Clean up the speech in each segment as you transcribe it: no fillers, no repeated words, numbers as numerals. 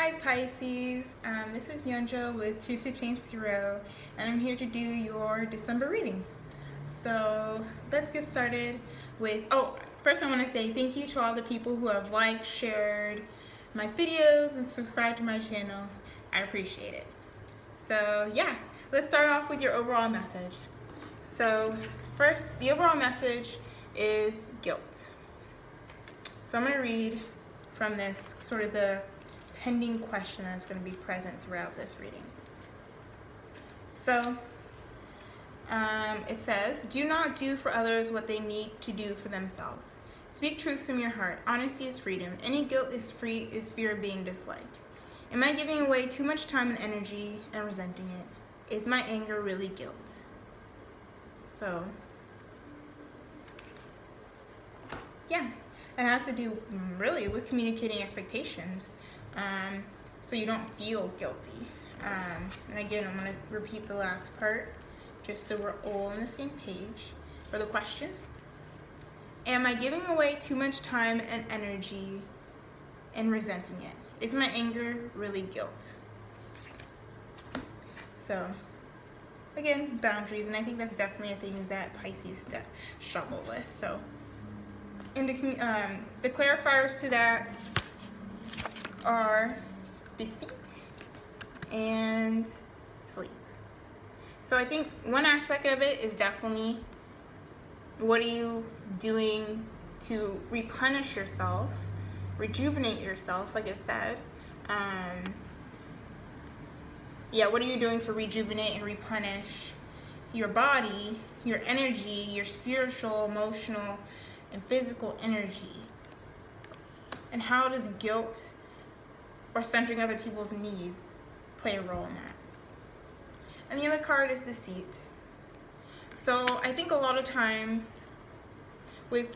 Hi Pisces, this is Yonjo with Choose to Change Zero, and I'm here to do your December reading. So let's get started with, first I want to say thank you to all the people who have liked, shared my videos, and subscribed to my channel. I appreciate it. So yeah, let's start off with your overall message. So first, the overall message is guilt. So I'm going to read from this, sort of the pending question that's going to be present throughout this reading. So it says, do not do for others what they need to do for themselves. Speak truth from your heart. Honesty is freedom. Any guilt is fear of being disliked. Am I giving away too much time and energy and resenting it? Is my anger really guilt? So yeah, it has to do really with communicating expectations, so you don't feel guilty. And again, I'm going to repeat the last part just so we're all on the same page for the question. Am I giving away too much time and energy and resenting it? Is my anger really guilt? So again, boundaries, and I think that's definitely a thing that Pisces struggle with. So and the clarifiers to that are deceit and sleep. So I think one aspect of it is definitely, what are you doing to replenish yourself, rejuvenate yourself, like it said. What are you doing to rejuvenate and replenish your body, your energy, your spiritual, emotional, and physical energy? And how does guilt or centering other people's needs play a role in that? And the other card is deceit. So I think a lot of times with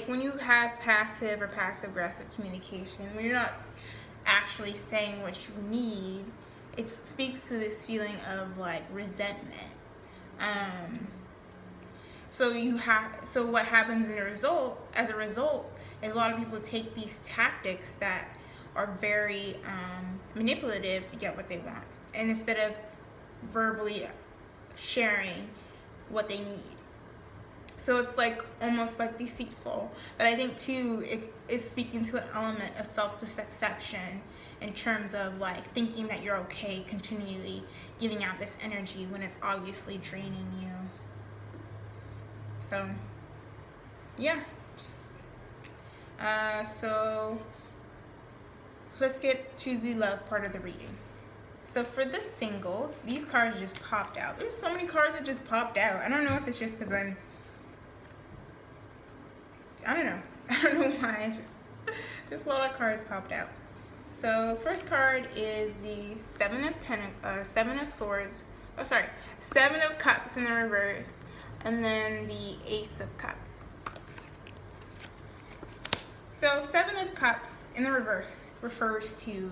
when you have passive or passive-aggressive communication, when you're not actually saying what you need, it speaks to this feeling of like resentment. So what happens as a result is a lot of people take these tactics that are very manipulative to get what they want, and instead of verbally sharing what they need. So it's like almost like deceitful. But I think too, it is speaking to an element of self-deception in terms of like thinking that you're okay continually giving out this energy when it's obviously draining you. So yeah, so let's get to the love part of the reading. So for the singles, these cards just popped out. There's so many cards that just popped out. I don't know if it's just because I don't know why. Just a lot of cards popped out. So first card is the Seven of Cups in the reverse, and then the Ace of Cups. So Seven of Cups in the reverse refers to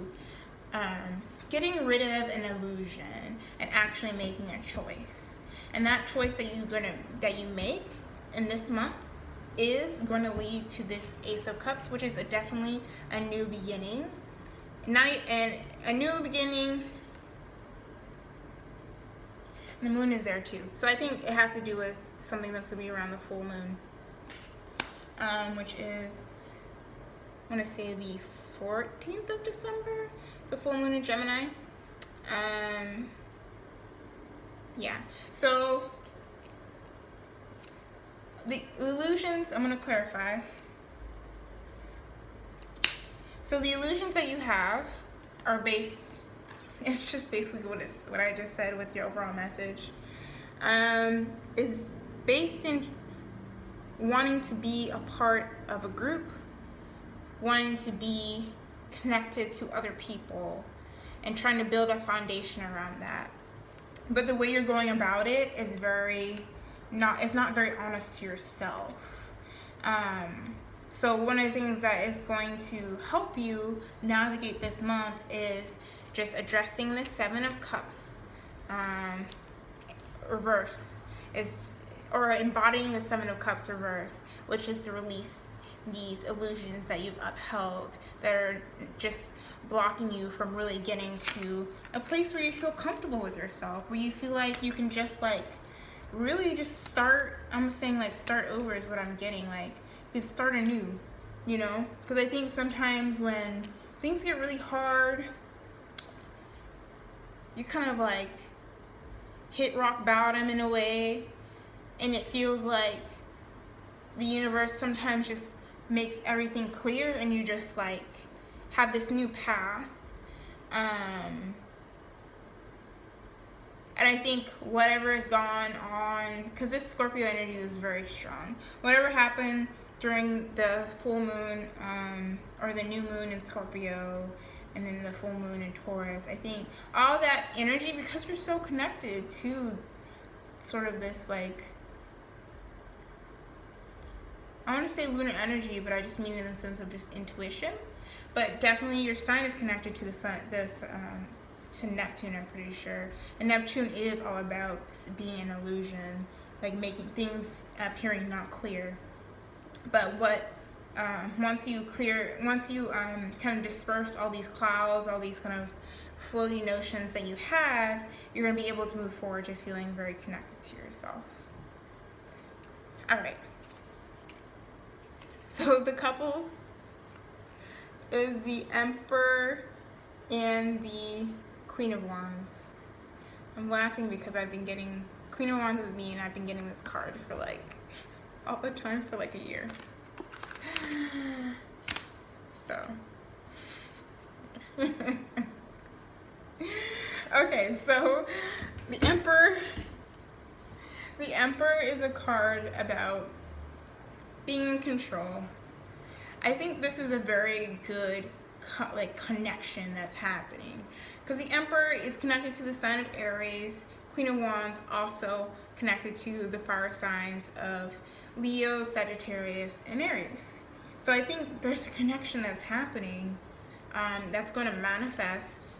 getting rid of an illusion and actually making a choice. And that choice that you make in this month is going to lead to this Ace of Cups, which is definitely a new beginning. And a new beginning. The moon is there too. So I think it has to do with something that's going to be around the full moon, which is, I want to say the 14th of December. So full moon in Gemini. So the illusions, I'm going to clarify. So the illusions that you have are based, it's just basically what I just said with your overall message, is based in wanting to be a part of a group, wanting to be connected to other people, and trying to build a foundation around that. But the way you're going about it is not very honest to yourself. So one of the things that is going to help you navigate this month is just addressing the Seven of Cups reverse, or embodying the Seven of Cups reverse, which is to release these illusions that you've upheld that are just blocking you from really getting to a place where you feel comfortable with yourself, where you feel like you can just like really just start. I'm saying like start over is what I'm getting. Like you can start anew, you know? Because I think sometimes when things get really hard, you kind of like hit rock bottom in a way, and it feels like the universe sometimes just makes everything clear and you just like have this new path. And I think whatever has gone on, because this Scorpio energy is very strong, whatever happened during the full moon or the new moon in Scorpio and then the full moon in Taurus, I think all that energy, because you're so connected to sort of this like, I want to say lunar energy, but I just mean in the sense of just intuition. But definitely your sign is connected to the sun, to Neptune, I'm pretty sure. And Neptune is all about being an illusion, like making things appearing not clear. But what once you kind of disperse all these clouds, all these kind of floaty notions that you have, you're going to be able to move forward to feeling very connected to yourself. All right. So the couples is the Emperor and the Queen of Wands. I'm laughing because I've been getting Queen of Wands is me, and I've been getting this card for like all the time for like a year. So okay, so the Emperor is a card about being in control. I think this is a very good connection that's happening, because the Emperor is connected to the sign of Aries. Queen of Wands also connected to the fire signs of Leo, Sagittarius, and Aries. So I think there's a connection that's happening that's going to manifest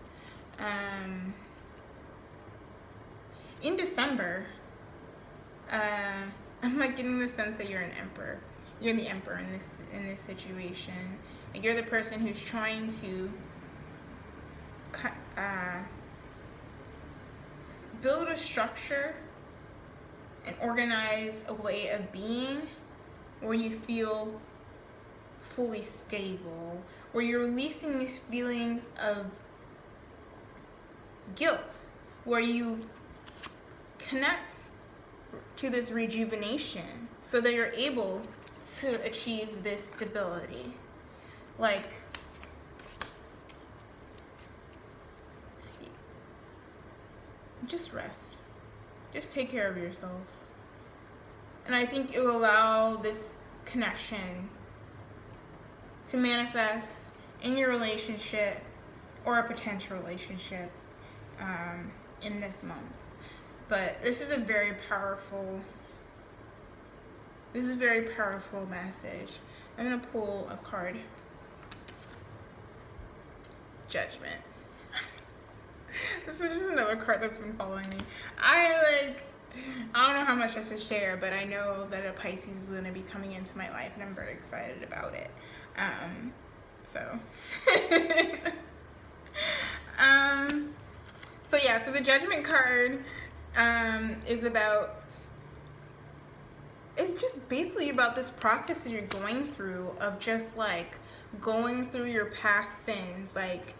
in December. I'm like getting the sense that you're an emperor. You're the emperor in this situation. Like you're the person who's trying to build a structure and organize a way of being where you feel fully stable, where you're releasing these feelings of guilt, where you connect to this rejuvenation so that you're able to achieve this stability. Like, just rest. Just take care of yourself. And I think it will allow this connection to manifest in your relationship or a potential relationship in this month. But this is a very powerful message. I'm going to pull a card. Judgment. This is just another card that's been following me. I don't know how much I should share, but I know that a Pisces is going to be coming into my life, and I'm very excited about it. So the Judgment card is about, it's just basically about this process that you're going through of just like going through your past sins. Like,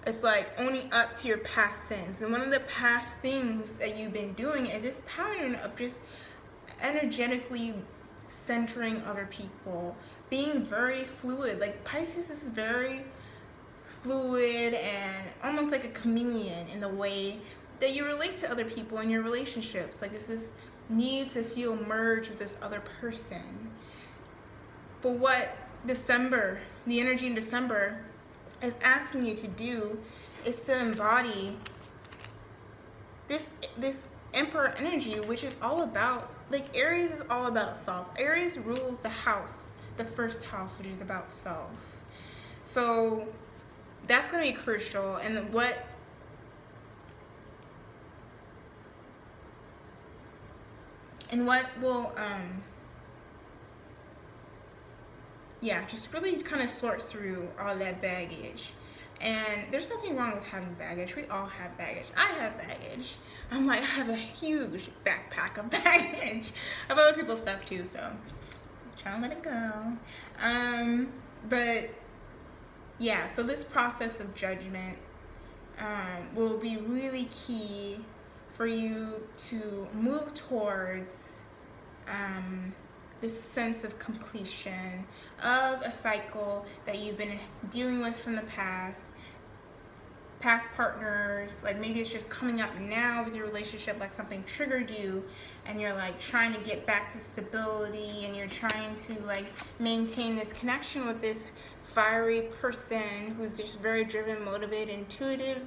it's like owning up to your past sins. And one of the past things that you've been doing is this pattern of just energetically centering other people, being very fluid. Like Pisces is very fluid and almost like a chameleon in the way that you relate to other people in your relationships. Like, it's this need to feel merged with this other person. But what December, the energy in December, is asking you to do is to embody this Emperor energy, which is all about, like, Aries is all about self. Aries rules the house, the first house, which is about self. So that's going to be crucial. And what will just really kind of sort through all that baggage And there's nothing wrong with having baggage. We all have baggage. I have baggage. I'm like, I have a huge backpack of baggage. I have other people's stuff too, so I'm trying to let it go. But yeah, so this process of judgment will be really key for you to move towards this sense of completion of a cycle that you've been dealing with from the past partners. Like maybe it's just coming up now with your relationship, like something triggered you and you're like trying to get back to stability, and you're trying to like maintain this connection with this fiery person who's just very driven, motivated, intuitive,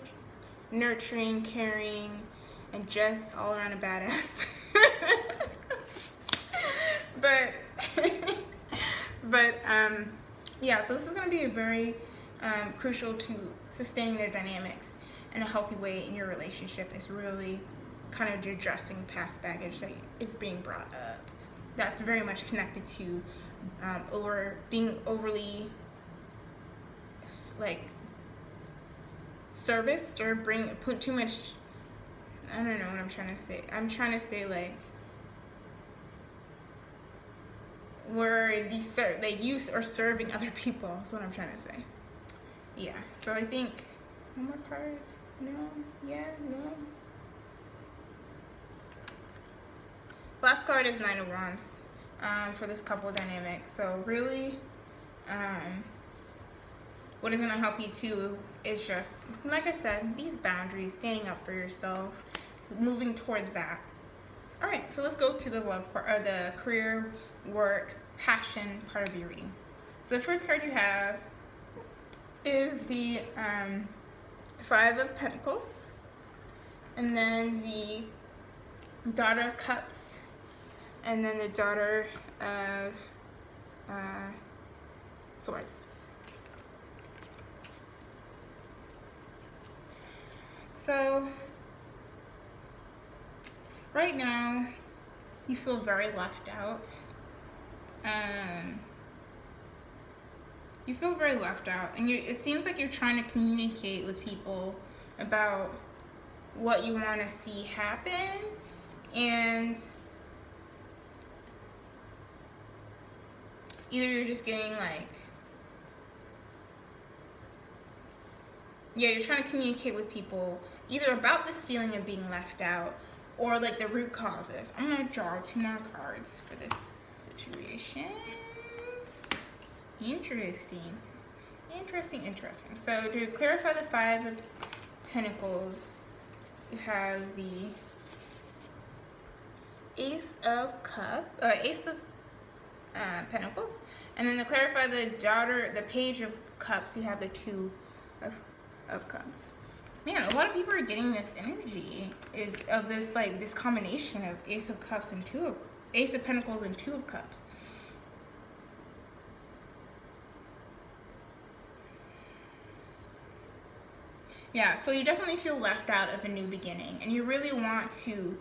nurturing, caring, and just all around a badass. but yeah, so this is going to be a very crucial to sustaining their dynamics in a healthy way in your relationship, is really kind of addressing past baggage that is being brought up. That's very much connected to being overly like serviced, or put too much, I don't know what I'm trying to say. I'm trying to say like where you are serving other people. That's what I'm trying to say. Yeah, so I think one more card. No, yeah, no. Last card is Nine of Wands for this couple dynamic. So really, what is going to help you too is just, like I said, these boundaries, standing up for yourself, moving towards that. All right, so let's go to the love part, or the career, work, passion part of your reading. So the first card you have is the Five of Pentacles, and then the Daughter of Cups, and then the Daughter of Swords. So right now you feel very left out. You feel very left out, and it seems like you're trying to communicate with people about what you want to see happen, and either you're just getting like, yeah, you're trying to communicate with people either about this feeling of being left out, or like the root causes. I'm going to draw 2 more cards for this situation. Interesting. So to clarify the Five of Pentacles, you have the Ace of Pentacles, and then to clarify the Page of Cups, you have the Two of Cups. Man, a lot of people are getting this energy of this combination of Ace of Cups and Ace of Pentacles and Two of Cups. Yeah, so you definitely feel left out of a new beginning, and you really want to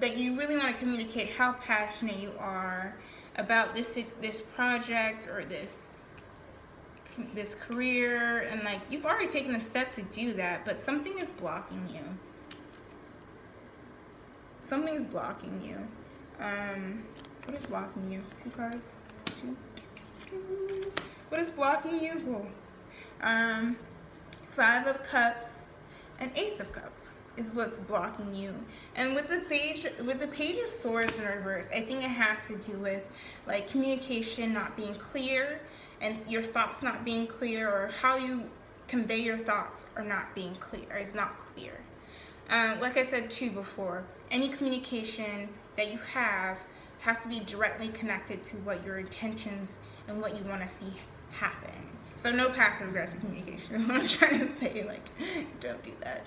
communicate how passionate you are about this project or this career, and like you've already taken the steps to do that, but something is blocking you. What is blocking you? 2 cards. 2. What is blocking you? Whoa. 5 of Cups and Ace of Cups is what's blocking you. And with the Page of Swords in reverse, I think it has to do with like communication not being clear, and your thoughts not being clear, or how you convey your thoughts are not being clear, or is not clear. Like I said too before, any communication that you have has to be directly connected to what your intentions and what you want to see happen. So no passive aggressive communication is what I'm trying to say. Like, don't do that.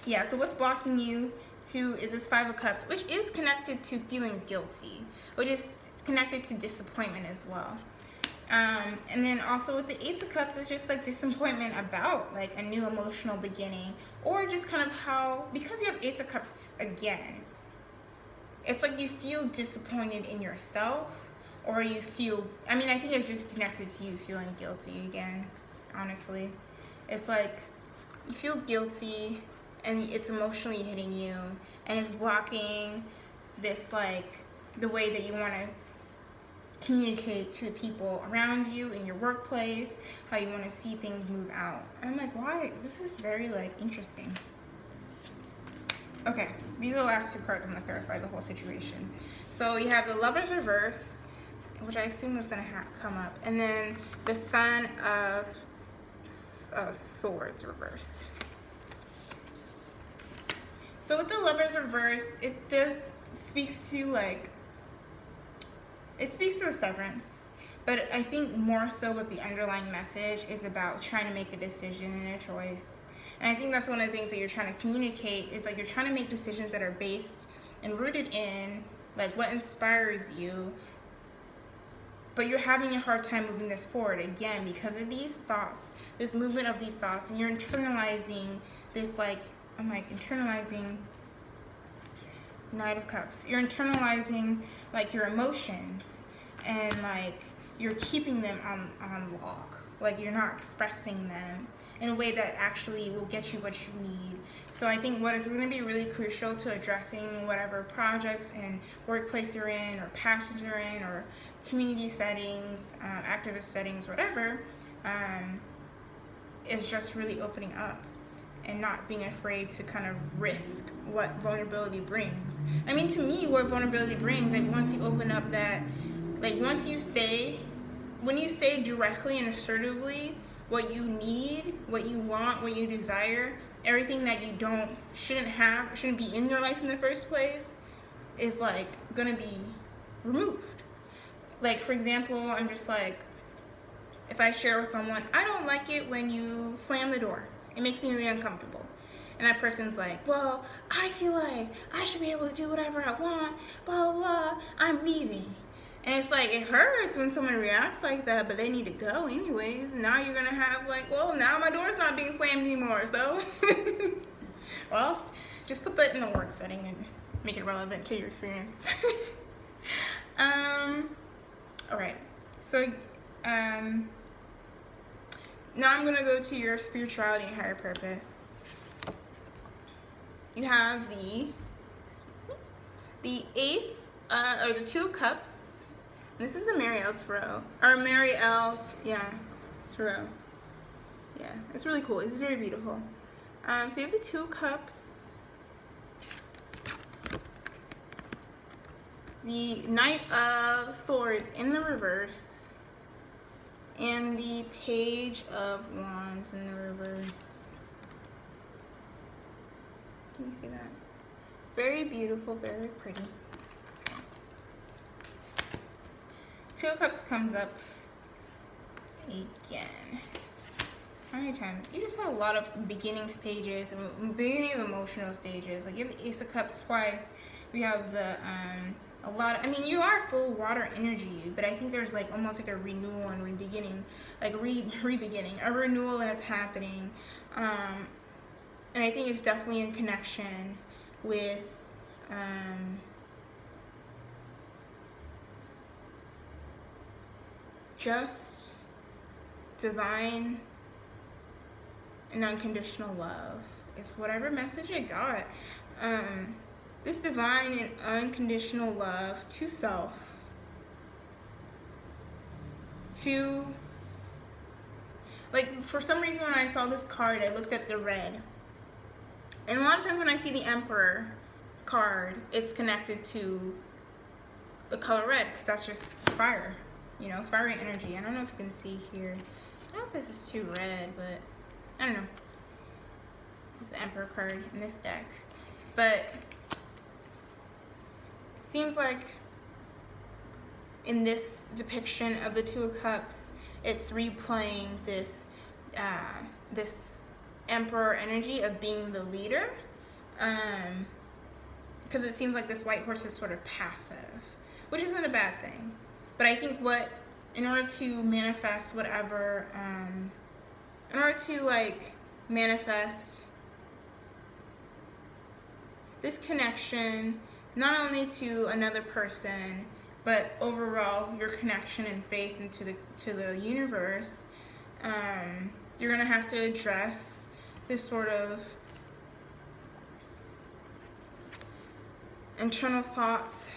Yeah, so what's blocking you too is this 5 of Cups, which is connected to feeling guilty, which is connected to disappointment as well. And then also with the Ace of Cups, it's just like disappointment about like a new emotional beginning, or just kind of how, because you have Ace of Cups again, it's like you feel disappointed in yourself, or you feel, I think it's just connected to you feeling guilty again. honestly. It's like you feel guilty and it's emotionally hitting you and it's blocking this, like, the way that you want to communicate to the people around you in your workplace, how you want to see things move out. I'm like, why? This is very, like, interesting. Okay, these are the last two cards. I'm going to clarify the whole situation. So you have the Lover's reverse, which I assume is going to come up, and then the Son of Swords reverse. So with the Lover's reverse, it does speaks to, like, it speaks to a severance, but I think more so what the underlying message is about trying to make a decision and a choice. And I think that's one of the things that you're trying to communicate is, like, you're trying to make decisions that are based and rooted in, like, what inspires you, but you're having a hard time moving this forward, again, because of these thoughts, this movement of these thoughts, and you're internalizing this, like, I'm like internalizing Knight of Cups. You're internalizing, like, your emotions, and, like, you're keeping them on lock. Like, you're not expressing them in a way that actually will get you what you need. So I think what is going to be really crucial to addressing whatever projects and workplace you're in, or passions you're in, or community settings, activist settings, whatever, is just really opening up and not being afraid to kind of risk what vulnerability brings. I mean, to me, what vulnerability brings, like, once you open up that, like, once you say, when you say directly and assertively what you need, what you want, what you desire, everything that you shouldn't be in your life in the first place, is, like, gonna be removed. Like, for example, I'm just like, if I share with someone, I don't like it when you slam the door. It makes me really uncomfortable. And that person's like, well, I feel like I should be able to do whatever I want, blah, blah, I'm leaving. And it's like, it hurts when someone reacts like that, but they need to go anyways. Now you're going to have, like, well, now my door's not being slammed anymore, so. Well, just put that in the work setting and make it relevant to your experience. All right. So, now I'm going to go to your spirituality and higher purpose. You have the Ace, or the Two of Cups. This is the Mariel Tarot. Or Mariel, Tarot. Yeah, it's really cool. It's very beautiful. So you have the Two of Cups. The Knight of Swords in the reverse. And the Page of Wands in the reverse. Can you see that? Very beautiful, very pretty. Two of Cups comes up again. How many times? You just have a lot of beginning stages and beginning of emotional stages. Like, you have the Ace of Cups twice. We have the I mean, you are full water energy, but I think there's, like, almost like a renewal and re-beginning, like re-beginning, a renewal that's happening. And I think it's definitely in connection with just divine and unconditional love. It's whatever message I got. This divine and unconditional love to self, to, like, for some reason when I saw this card, I looked at the red. And a lot of times when I see the Emperor card, it's connected to the color red, because that's just fire, you know, fiery energy. I don't know if you can see here. I don't know if this is too red, but I don't know. This is the Emperor card in this deck. But seems like in this depiction of the Two of Cups, it's replaying this this Emperor energy of being the leader, because it seems like this white horse is sort of passive, which isn't a bad thing. But I think in order to manifest whatever, in order to, like, manifest this connection, not only to another person, but overall your connection and faith into the universe, You're going to have to address this sort of internal thoughts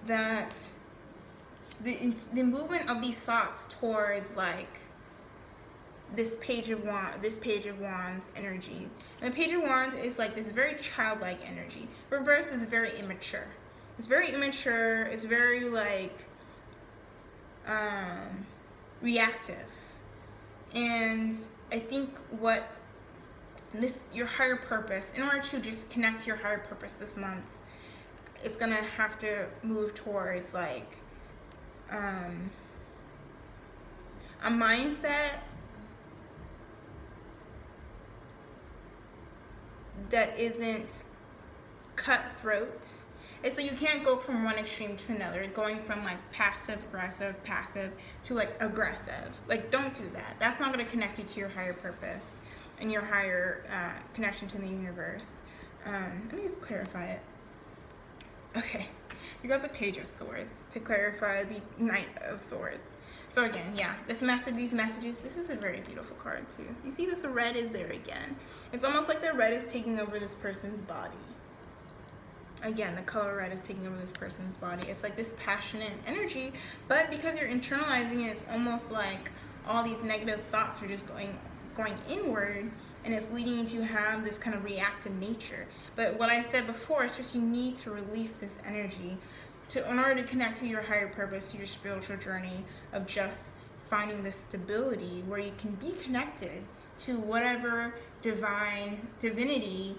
that the movement of these thoughts towards like this page of wands energy. And the page of wands is like this very childlike energy. Reverse is very immature. It's very immature. It's very like reactive. And I think what your higher purpose, in order to just connect to your higher purpose this month, it's gonna have to move towards like a mindset that isn't cutthroat. It's like you can't go from one extreme to another, going from like passive to like aggressive. Like, don't do that. That's not going to connect you to your higher purpose and your higher connection to the universe. Let me clarify it. Okay, you got the Page of Swords to clarify the Knight of Swords. So again, yeah, these messages, this is a very beautiful card too. You see this red is there again. It's almost like the red is taking over this person's body. Again, the color red is taking over this person's body. It's like this passionate energy, but because you're internalizing it, it's almost like all these negative thoughts are just going inward, and it's leading you to have this kind of reactive nature. But what I said before, it's just you need to release this energy in order to connect to your higher purpose, to your spiritual journey of just finding this stability where you can be connected to whatever divinity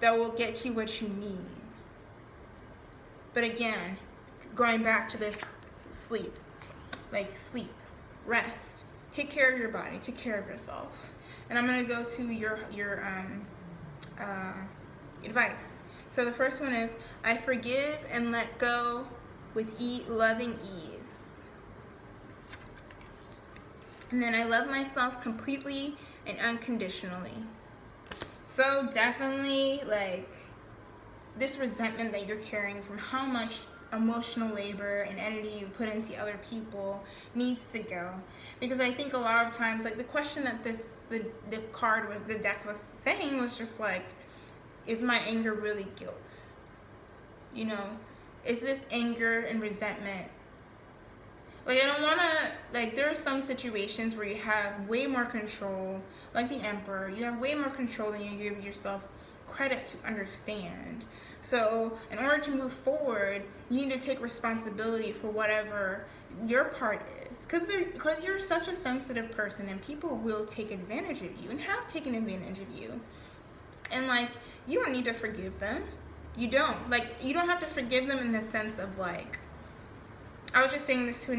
that will get you what you need. But again, going back to this sleep, rest, take care of your body, take care of yourself. And I'm going to go to your advice. So the first one is, I forgive and let go with loving ease. And then I love myself completely and unconditionally. So definitely, like, this resentment that you're carrying from how much emotional labor and energy you put into other people needs to go. Because I think a lot of times, like, the question that the card with the deck was saying was just like, is my anger really guilt? You know, is this anger and resentment? Like, I don't want to, like, there are some situations where you have way more control, like the Emperor. You have way more control than you give yourself credit to understand. So in order to move forward, you need to take responsibility for whatever your part is. Because you're such a sensitive person, and people will take advantage of you and have taken advantage of you. And, like, you don't need to forgive them. You don't. Like, you don't have to forgive them in the sense of, like, I was just saying this to I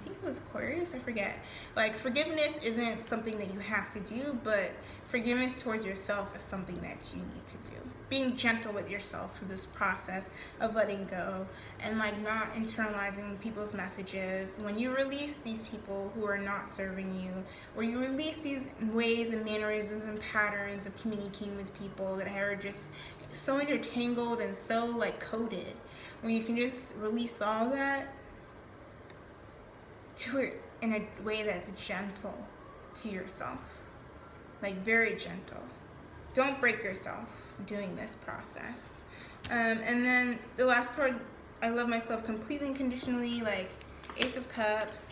think it was Aquarius, I forget. Like, forgiveness isn't something that you have to do, but forgiveness towards yourself is something that you need to do. Being gentle with yourself through this process of letting go and, like, not internalizing people's messages. When you release these people who are not serving you, or you release these ways and mannerisms and patterns of communicating with people that are just so intertangled and so, like, coded, when you can just release all that to it in a way that's gentle to yourself, like very gentle. Don't break yourself doing this process. And then the last card, I love myself completely and conditionally, like Ace of Cups,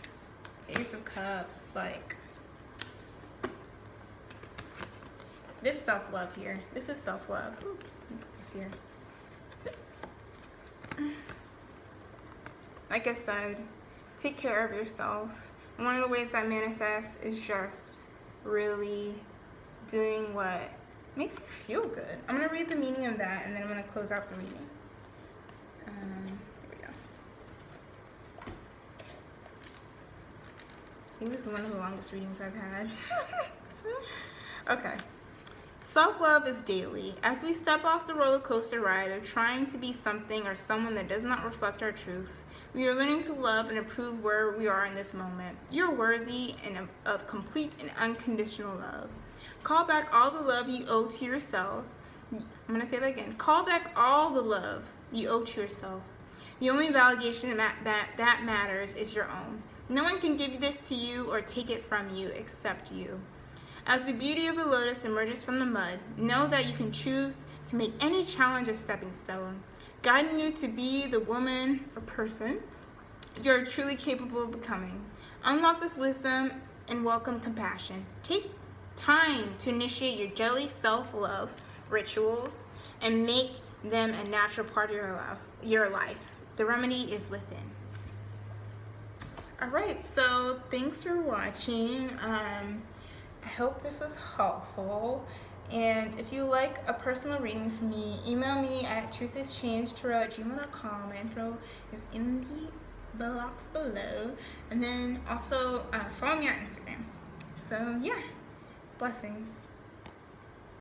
like this self-love here. This is self-love. Ooh, it's here. Like I said, take care of yourself. And one of the ways that manifests is just really doing what makes you feel good. I'm going to read the meaning of that, and then I'm going to close out the reading. Here we go. I think this is one of the longest readings I've had. Okay. Self-love is daily. As we step off the roller coaster ride of trying to be something or someone that does not reflect our truth, we are learning to love and approve where we are in this moment. You're worthy of complete and unconditional love. Call back all the love you owe to yourself. I'm going to say that again. Call back all the love you owe to yourself. The only validation that matters is your own. No one can give this to you or take it from you except you. As the beauty of the lotus emerges from the mud, know that you can choose to make any challenge a stepping stone, guiding you to be the woman or person you're truly capable of becoming. Unlock this wisdom and welcome compassion. Take time to initiate your daily self-love rituals and make them a natural part of your life. The remedy is within. All right, so thanks for watching. I hope this was helpful. And if you like a personal reading from me, email me at truthischangetarot@gmail.com. My info is in the box below. And then also follow me on Instagram. So yeah, blessings.